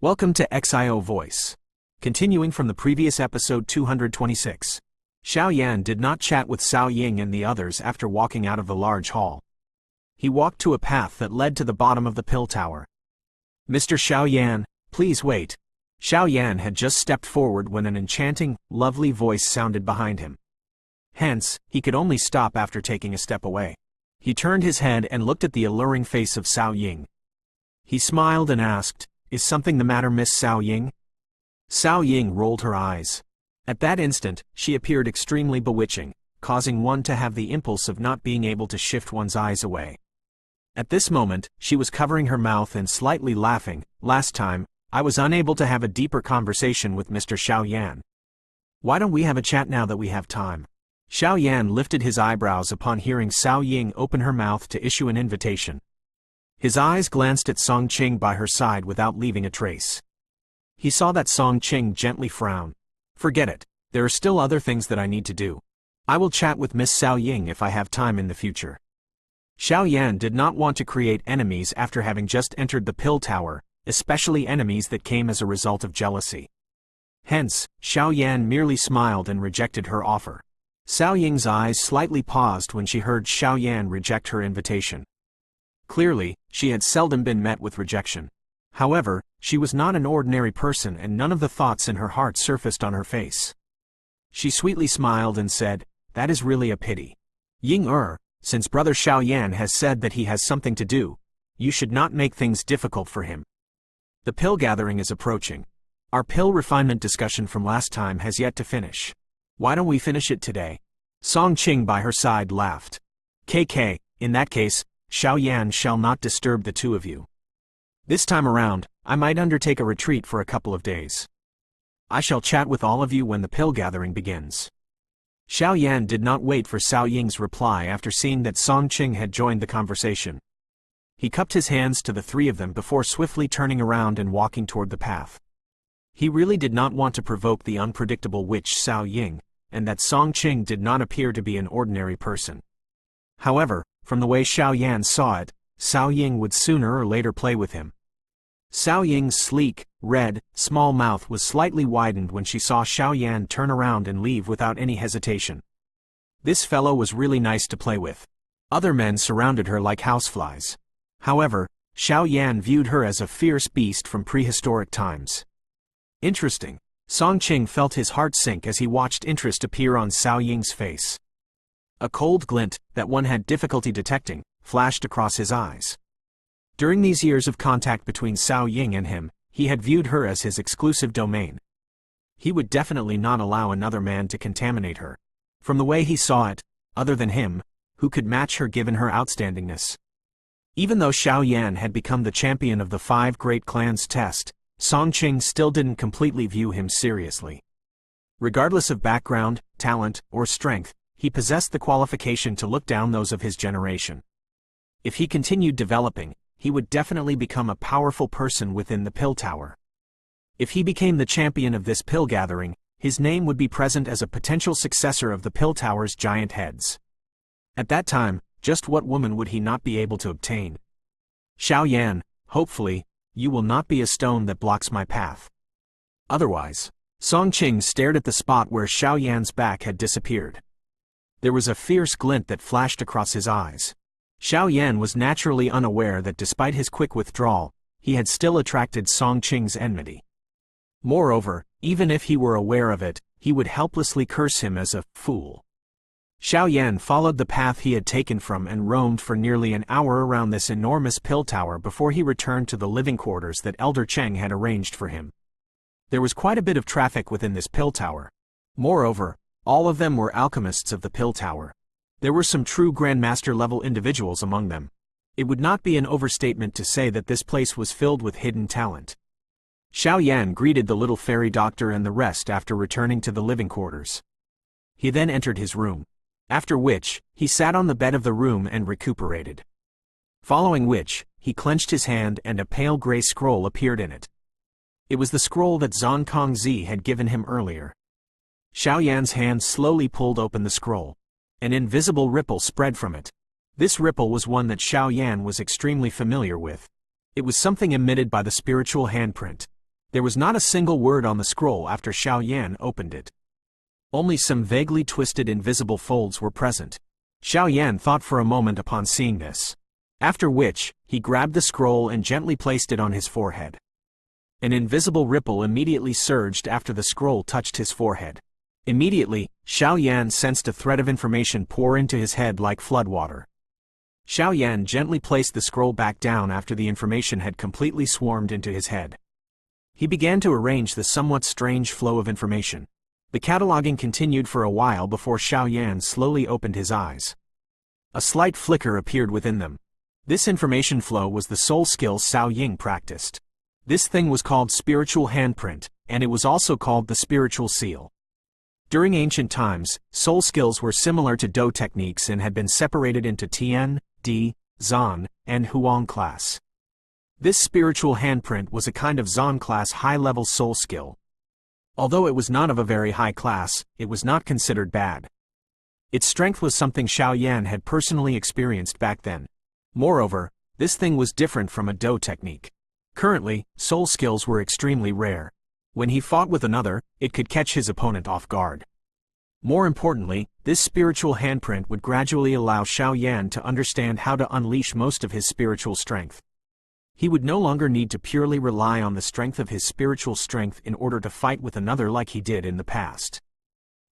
Welcome to Xiao Voice. Continuing from the previous episode 226. Xiao Yan did not chat with Xiao Ying and the others after walking out of the large hall. He walked to a path that led to the bottom of the pill tower. Mr. Xiao Yan, please wait. Xiao Yan had just stepped forward when an enchanting, lovely voice sounded behind him. Hence, he could only stop after taking a step away. He turned his head and looked at the alluring face of Xiao Ying. He smiled and asked, "Is something the matter, Miss Xiao Ying?" Xiao Ying rolled her eyes. At that instant, she appeared extremely bewitching, causing one to have the impulse of not being able to shift one's eyes away. At this moment, she was covering her mouth and slightly laughing. "Last time, I was unable to have a deeper conversation with Mr. Xiao Yan. Why don't we have a chat now that we have time?" Xiao Yan lifted his eyebrows upon hearing Xiao Ying open her mouth to issue an invitation. His eyes glanced at Song Qing by her side without leaving a trace. He saw that Song Qing gently frown. "Forget it. There are still other things that I need to do. I will chat with Miss Xiao Ying if I have time in the future." Xiao Yan did not want to create enemies after having just entered the pill tower, especially enemies that came as a result of jealousy. Hence, Xiao Yan merely smiled and rejected her offer. Xiao Ying's eyes slightly paused when she heard Xiao Yan reject her invitation. Clearly, she had seldom been met with rejection. However, she was not an ordinary person and none of the thoughts in her heart surfaced on her face. She sweetly smiled and said, "That is really a pity. Ying, since Brother Xiao Yan has said that he has something to do, you should not make things difficult for him. The pill gathering is approaching. Our pill refinement discussion from last time has yet to finish. Why don't we finish it today?" Song Qing by her side laughed. "KK, in that case, Xiao Yan shall not disturb the two of you. This time around, I might undertake a retreat for a couple of days. I shall chat with all of you when the pill gathering begins." Xiao Yan did not wait for Xiao Ying's reply after seeing that Song Qing had joined the conversation. He cupped his hands to the three of them before swiftly turning around and walking toward the path. He really did not want to provoke the unpredictable witch Xiao Ying, and that Song Qing did not appear to be an ordinary person. However, from the way Xiao Yan saw it, Xiao Ying would sooner or later play with him. Xiao Ying's sleek, red, small mouth was slightly widened when she saw Xiao Yan turn around and leave without any hesitation. This fellow was really nice to play with. Other men surrounded her like houseflies. However, Xiao Yan viewed her as a fierce beast from prehistoric times. Interesting. Song Qing felt his heart sink as he watched interest appear on Xiao Ying's face. A cold glint, that one had difficulty detecting, flashed across his eyes. During these years of contact between Xiao Ying and him, he had viewed her as his exclusive domain. He would definitely not allow another man to contaminate her. From the way he saw it, other than him, who could match her given her outstandingness? Even though Xiao Yan had become the champion of the 5 Great Clans test, Song Qing still didn't completely view him seriously. Regardless of background, talent, or strength, he possessed the qualification to look down those of his generation. If he continued developing, he would definitely become a powerful person within the pill tower. If he became the champion of this pill gathering, his name would be present as a potential successor of the pill tower's giant heads. At that time, just what woman would he not be able to obtain? "Xiao Yan, hopefully, you will not be a stone that blocks my path. Otherwise." Song Qing stared at the spot where Xiao Yan's back had disappeared. There was a fierce glint that flashed across his eyes. Xiao Yan was naturally unaware that despite his quick withdrawal, he had still attracted Song Qing's enmity. Moreover, even if he were aware of it, he would helplessly curse him as a fool. Xiao Yan followed the path he had taken from and roamed for nearly an hour around this enormous pill tower before he returned to the living quarters that Elder Cheng had arranged for him. There was quite a bit of traffic within this pill tower. Moreover, all of them were alchemists of the pill tower. There were some true Grandmaster-level individuals among them. It would not be an overstatement to say that this place was filled with hidden talent. Xiao Yan greeted the little fairy doctor and the rest after returning to the living quarters. He then entered his room. After which, he sat on the bed of the room and recuperated. Following which, he clenched his hand and a pale gray scroll appeared in it. It was the scroll that Zhang Kongzi had given him earlier. Xiao Yan's hand slowly pulled open the scroll. An invisible ripple spread from it. This ripple was one that Xiao Yan was extremely familiar with. It was something emitted by the spiritual handprint. There was not a single word on the scroll after Xiao Yan opened it. Only some vaguely twisted invisible folds were present. Xiao Yan thought for a moment upon seeing this. After which, he grabbed the scroll and gently placed it on his forehead. An invisible ripple immediately surged after the scroll touched his forehead. Immediately, Xiao Yan sensed a thread of information pour into his head like floodwater. Xiao Yan gently placed the scroll back down after the information had completely swarmed into his head. He began to arrange the somewhat strange flow of information. The cataloging continued for a while before Xiao Yan slowly opened his eyes. A slight flicker appeared within them. This information flow was the soul skill Cao Ying practiced. This thing was called spiritual handprint, and it was also called the spiritual seal. During ancient times, soul skills were similar to Do techniques and had been separated into Tian, Di, Zan, and Huang class. This spiritual handprint was a kind of Zan class high-level soul skill. Although it was not of a very high class, it was not considered bad. Its strength was something Xiao Yan had personally experienced back then. Moreover, this thing was different from a Do technique. Currently, soul skills were extremely rare. When he fought with another, it could catch his opponent off guard. More importantly, this spiritual handprint would gradually allow Xiao Yan to understand how to unleash most of his spiritual strength. He would no longer need to purely rely on the strength of his spiritual strength in order to fight with another like he did in the past.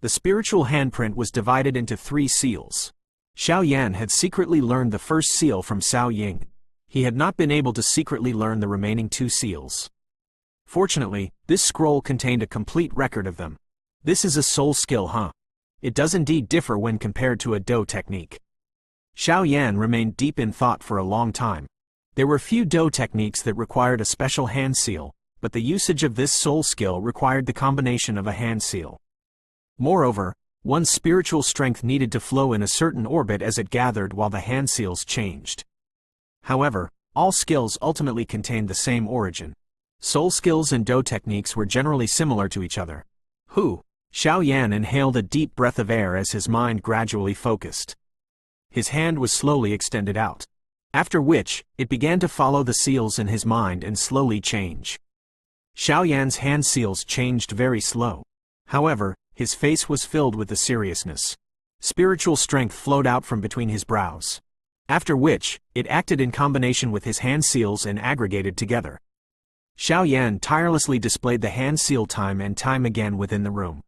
The spiritual handprint was divided into 3 seals. Xiao Yan had secretly learned the first seal from Cao Ying. He had not been able to secretly learn the remaining 2 seals. Fortunately, this scroll contained a complete record of them. This is a soul skill, huh? It does indeed differ when compared to a Do technique. Xiao Yan remained deep in thought for a long time. There were few Do techniques that required a special hand seal, but the usage of this soul skill required the combination of a hand seal. Moreover, one's spiritual strength needed to flow in a certain orbit as it gathered while the hand seals changed. However, all skills ultimately contained the same origin. Soul skills and Do techniques were generally similar to each other. Xiao Yan inhaled a deep breath of air as his mind gradually focused. His hand was slowly extended out. After which, it began to follow the seals in his mind and slowly change. Xiao Yan's hand seals changed very slow. However, his face was filled with the seriousness. Spiritual strength flowed out from between his brows. After which, it acted in combination with his hand seals and aggregated together. Xiao Yan tirelessly displayed the hand seal time and time again within the room.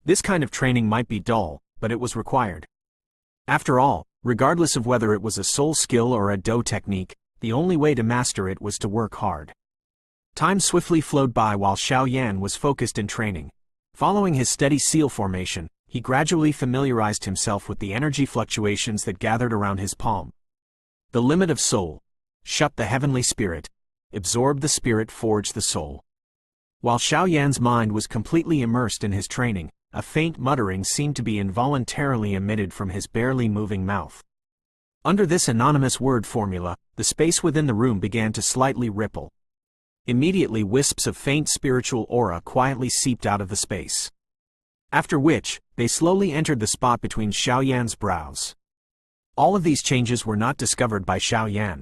This kind of training might be dull, but it was required. After all, regardless of whether it was a soul skill or a Do technique, the only way to master it was to work hard. Time swiftly flowed by while Xiao Yan was focused in training. Following his steady seal formation, he gradually familiarized himself with the energy fluctuations that gathered around his palm. The limit of soul. Shut the heavenly spirit. Absorb the spirit, forge the soul. While Xiao Yan's mind was completely immersed in his training, a faint muttering seemed to be involuntarily emitted from his barely moving mouth. Under this anonymous word formula, the space within the room began to slightly ripple. Immediately wisps of faint spiritual aura quietly seeped out of the space. After which, they slowly entered the spot between Xiao Yan's brows. All of these changes were not discovered by Xiao Yan.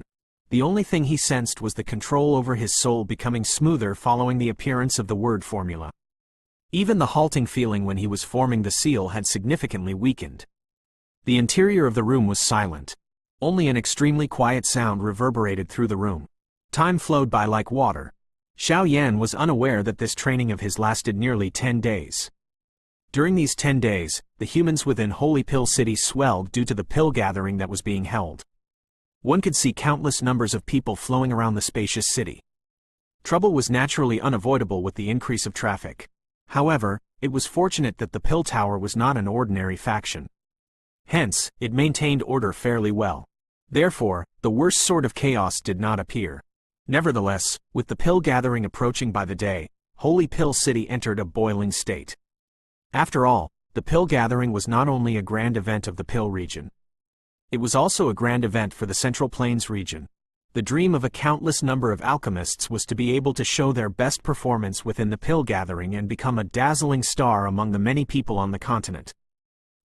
The only thing he sensed was the control over his soul becoming smoother following the appearance of the word formula. Even the halting feeling when he was forming the seal had significantly weakened. The interior of the room was silent. Only an extremely quiet sound reverberated through the room. Time flowed by like water. Xiao Yan was unaware that this training of his lasted nearly 10 days. During these 10 days, the humans within Holy Pill City swelled due to the pill gathering that was being held. One could see countless numbers of people flowing around the spacious city. Trouble was naturally unavoidable with the increase of traffic. However, it was fortunate that the Pill Tower was not an ordinary faction. Hence, it maintained order fairly well. Therefore, the worst sort of chaos did not appear. Nevertheless, with the pill gathering approaching by the day, Holy Pill City entered a boiling state. After all, the pill gathering was not only a grand event of the Pill region. It was also a grand event for the Central Plains region. The dream of a countless number of alchemists was to be able to show their best performance within the pill gathering and become a dazzling star among the many people on the continent.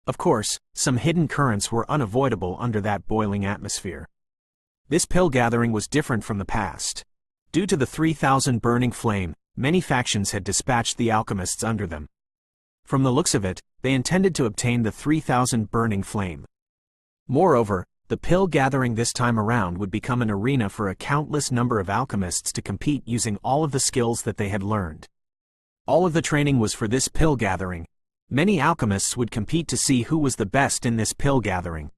Of course, some hidden currents were unavoidable under that boiling atmosphere. This pill gathering was different from the past. Due to the 3,000 burning flame, many factions had dispatched the alchemists under them. From the looks of it, they intended to obtain the 3,000 burning flame. Moreover, the pill gathering this time around would become an arena for a countless number of alchemists to compete using all of the skills that they had learned. All of the training was for this pill gathering. Many alchemists would compete to see who was the best in this pill gathering.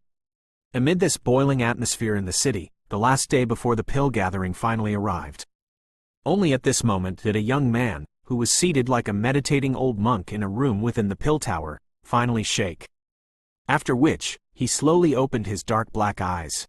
Amid this boiling atmosphere in the city, the last day before the pill gathering finally arrived. Only at this moment did a young man, who was seated like a meditating old monk in a room within the pill tower, finally shake. After which, he slowly opened his dark black eyes.